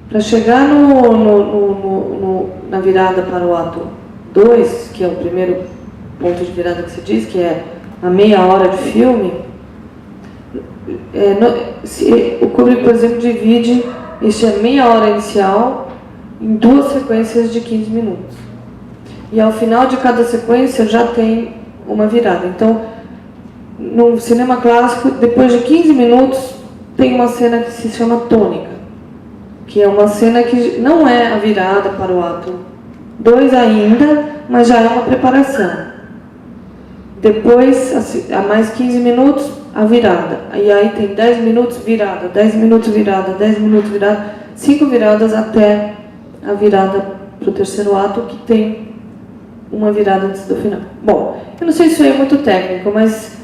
Para chegar na virada para o ato 2, que é o primeiro ponto de virada que se diz, que é a meia hora de filme, o Kubrick, por exemplo, divide essa meia hora inicial em 2 sequências de 15 minutos. E ao final de cada sequência já tem uma virada. Então, no cinema clássico, depois de 15 minutos, tem uma cena que se chama tônica, que é uma cena que não é a virada para o ato 2 ainda, mas já é uma preparação. Depois, a mais 15 minutos, a virada. E aí tem 10 minutos virada, 10 minutos virada, 10 minutos virada, 5 viradas até a virada para o terceiro ato, que tem uma virada antes do final. Bom, eu não sei se isso aí é muito técnico, mas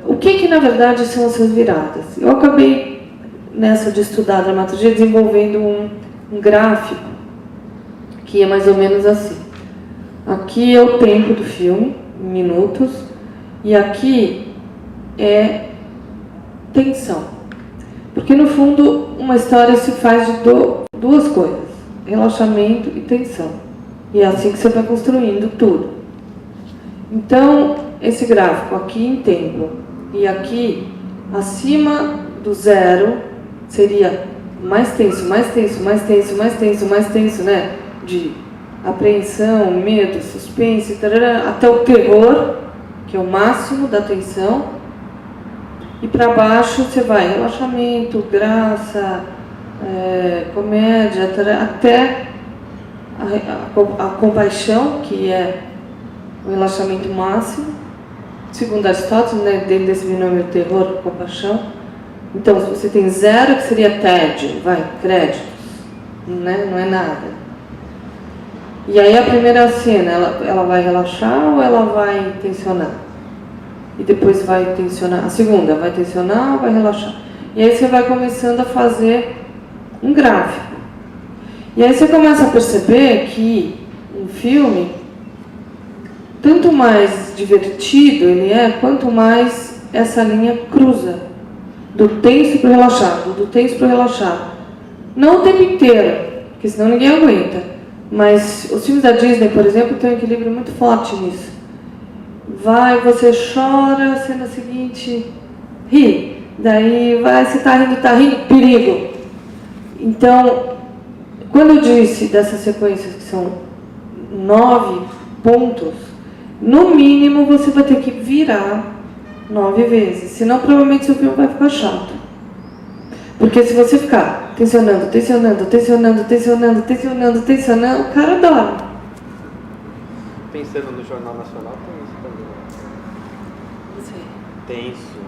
o que na verdade são essas viradas? Eu acabei, nessa de estudar dramaturgia, desenvolvendo um gráfico que é mais ou menos assim. Aqui é o tempo do filme, minutos, e aqui é tensão. Porque, no fundo, uma história se faz de duas coisas: relaxamento e tensão. E é assim que você vai construindo tudo. Então, esse gráfico aqui em tempo e aqui acima do 0 seria mais tenso, mais tenso, mais tenso, mais tenso, mais tenso, né? De apreensão, medo, suspense, tarará, até o terror, que é o máximo da tensão. E para baixo você vai relaxamento, graça, comédia, tarará, até a compaixão, que é o relaxamento máximo, segundo Aristóteles, né, dentro desse binômio terror, compaixão. Então, se você tem 0, que seria tédio, créditos, né, não é nada. E aí a primeira cena, ela vai relaxar ou ela vai tensionar? E depois vai tensionar. A segunda, vai tensionar ou vai relaxar? E aí você vai começando a fazer um gráfico. E aí você começa a perceber que um filme, tanto mais divertido ele é, quanto mais essa linha cruza do tenso para o relaxado, do tenso para o relaxado. Não o tempo inteiro, porque senão ninguém aguenta. Mas os filmes da Disney, por exemplo, têm um equilíbrio muito forte nisso. Você chora, cena seguinte, ri. Daí você está rindo, perigo. Então, quando eu disse dessas sequências que são 9 pontos, no mínimo você vai ter que virar 9 vezes. Senão, provavelmente, seu filme vai ficar chato. Porque se você ficar tensionando, o cara dorme. Pensando no Jornal Nacional, tem isso também. Sim. Tenso,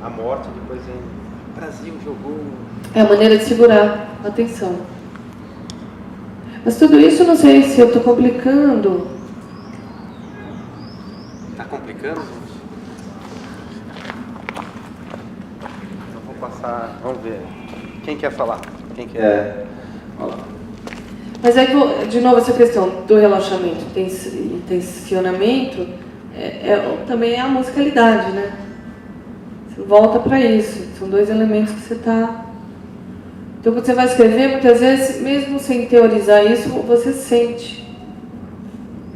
a morte, depois vem o Brasil jogou. É a maneira de segurar a atenção. Mas tudo isso, eu não sei se eu estou complicando. Está complicando, gente? Então vou passar, vamos ver. Quem quer falar? Quem quer? Olha lá. Mas aí, de novo, essa questão do relaxamento e tensionamento também é a musicalidade, né? Você volta para isso. São 2 elementos que você está... Então, quando você vai escrever, muitas vezes, mesmo sem teorizar isso, você sente.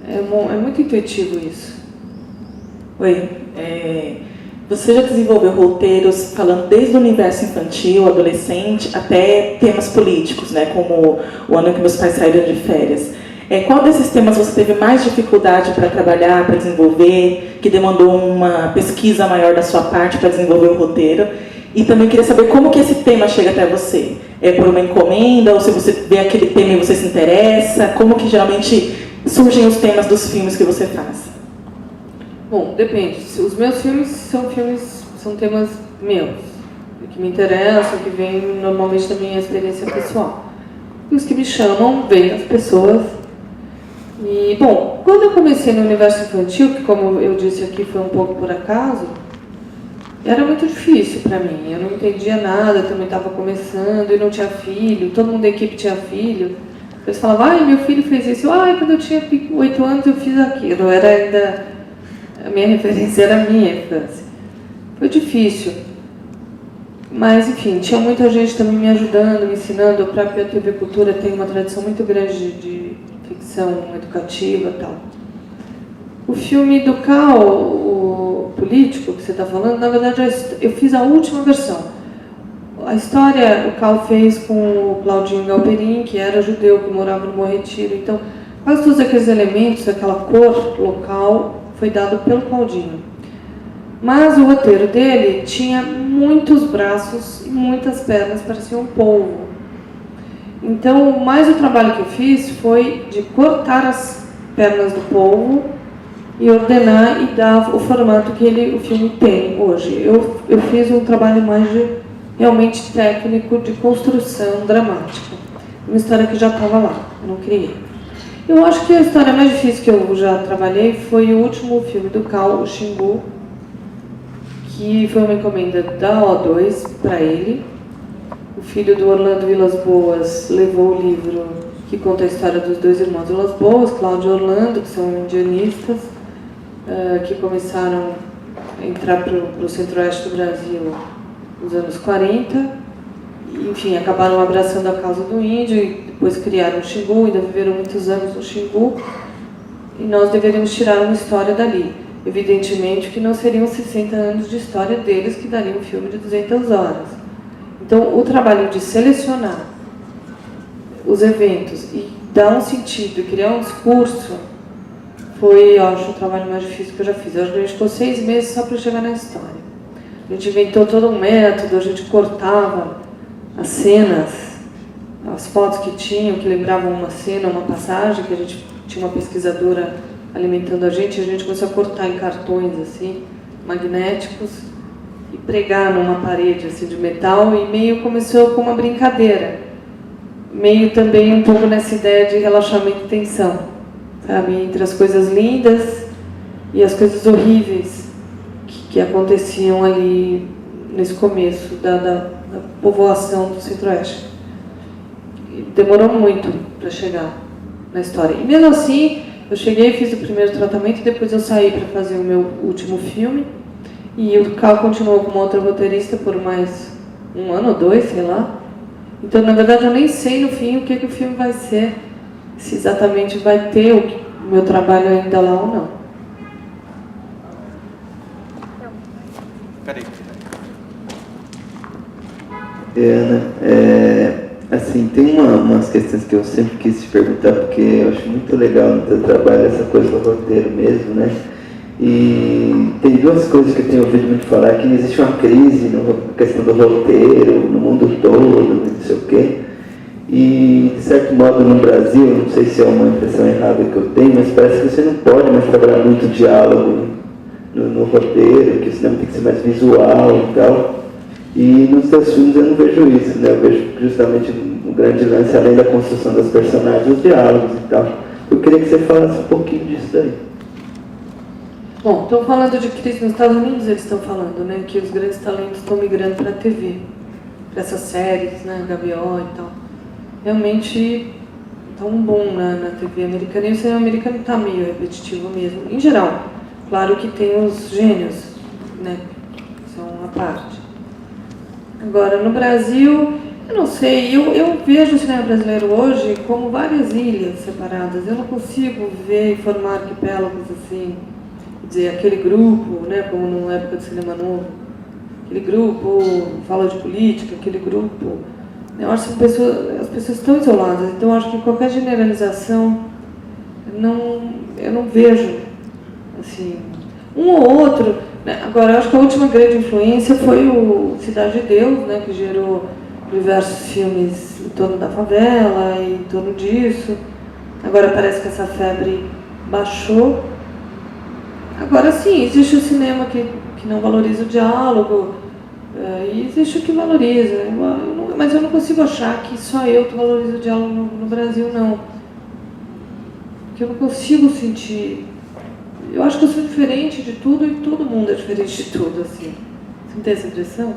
É muito intuitivo isso. Oi. Você já desenvolveu roteiros falando desde o universo infantil, adolescente, até temas políticos, né, como o ano em que meus pais saíram de férias. Qual desses temas você teve mais dificuldade para trabalhar, para desenvolver, que demandou uma pesquisa maior da sua parte para desenvolver o roteiro? E também queria saber como que esse tema chega até você. É por uma encomenda, ou se você vê aquele tema e você se interessa? Como que geralmente surgem os temas dos filmes que você faz? Bom, depende. Os meus filmes são temas meus, que me interessam, que vêm normalmente da minha experiência pessoal. E os que me chamam, vêm as pessoas. E, bom, quando eu comecei no universo infantil, que como eu disse aqui foi um pouco por acaso, era muito difícil para mim. Eu não entendia nada, eu também estava começando, eu não tinha filho, todo mundo da equipe tinha filho. Eles falavam, meu filho fez isso. Quando eu tinha 8 anos eu fiz aquilo. Era ainda... A minha referência era a minha infância. Foi difícil. Mas, enfim, tinha muita gente também me ajudando, me ensinando. A própria TV Cultura tem uma tradição muito grande de ficção educativa e tal. O filme do Cal, o político que você está falando, na verdade eu fiz a última versão. A história o Cal fez com o Claudinho Galperin, que era judeu, que morava no Bom Retiro. Então, quase todos aqueles elementos, aquela cor local, foi dado pelo Claudinho. Mas o roteiro dele tinha muitos braços e muitas pernas, parecia um polvo. Então, mais o trabalho que eu fiz foi de cortar as pernas do polvo e ordenar e dar o formato que o filme tem hoje. Eu fiz um trabalho mais realmente técnico de construção dramática. Uma história que já estava lá, eu não criei. Eu acho que a história mais difícil que eu já trabalhei foi o último filme do Cal, o Xingu, que foi uma encomenda da O2 para ele. O filho do Orlando Vilas Boas levou o livro que conta a história dos dois irmãos Vilas Boas, Cláudio e Orlando, que são indianistas, que começaram a entrar para o centro-oeste do Brasil nos anos 40. E, enfim, acabaram abraçando a causa do índio e depois criaram o Xingu, ainda viveram muitos anos no Xingu. E nós deveríamos tirar uma história dali. Evidentemente que não seriam 60 anos de história deles que dariam um filme de 200 horas. Então, o trabalho de selecionar os eventos e dar um sentido e criar um discurso foi, eu acho, o trabalho mais difícil que eu já fiz. Eu acho que a gente ficou 6 meses só para chegar na história. A gente inventou todo um método, a gente cortava as cenas, as fotos que tinham, que lembravam uma cena, uma passagem, que a gente tinha uma pesquisadora alimentando a gente começou a cortar em cartões assim, magnéticos e pregar numa parede assim, de metal, e meio começou com uma brincadeira, meio também um pouco nessa ideia de relaxamento e tensão, sabe, entre as coisas lindas e as coisas horríveis que aconteciam ali nesse começo da povoação do Centro-Oeste. Demorou muito para chegar na história. E mesmo assim, eu cheguei, fiz o primeiro tratamento, e depois eu saí para fazer o meu último filme. E o Cal continuou como outra roteirista por mais 1 ano ou 2, sei lá. Então, na verdade, eu nem sei no fim o que o filme vai ser, se exatamente vai ter o meu trabalho ainda lá ou não. Peraí. Ana, assim, tem umas questões que eu sempre quis te perguntar, porque eu acho muito legal no teu trabalho essa coisa do roteiro mesmo, né? E tem 2 coisas que eu tenho ouvido muito falar, que existe uma crise na questão do roteiro, no mundo todo, não sei o quê. E, de certo modo, no Brasil, não sei se é uma impressão errada que eu tenho, mas parece que você não pode mais trabalhar muito diálogo no roteiro, que o cinema tem que ser mais visual e tal. E nos teus filmes eu não vejo isso, né? Eu vejo justamente um grande lance, além da construção das personagens, os diálogos e tal. Eu queria que você falasse um pouquinho disso daí. Bom, estão falando de crise nos Estados Unidos, eles estão falando, né? Que os grandes talentos estão migrando para a TV, para essas séries, né? HBO e tal. Realmente está um boom na TV americana, e o cinema americano está meio repetitivo mesmo, em geral. Claro que tem os gênios, né? Que são a parte. Agora, no Brasil, eu não sei, eu vejo o cinema brasileiro hoje como várias ilhas separadas. Eu não consigo ver e formar arquipélagos assim, dizer, aquele grupo, né, como numa época do cinema novo, aquele grupo fala de política, aquele grupo. Eu acho que as pessoas estão isoladas, então eu acho que qualquer generalização, eu não vejo, assim, um ou outro. Agora, eu acho que a última grande influência foi o Cidade de Deus, né, que gerou diversos filmes em torno da favela e em torno disso. Agora parece que essa febre baixou. Agora sim, existe o cinema que não valoriza o diálogo, e existe o que valoriza. Mas eu não consigo achar que só eu que valorizo o diálogo no Brasil, não. Porque eu não consigo sentir. Eu acho que eu sou diferente de tudo e todo mundo é diferente de tudo, assim. Você não tem essa impressão?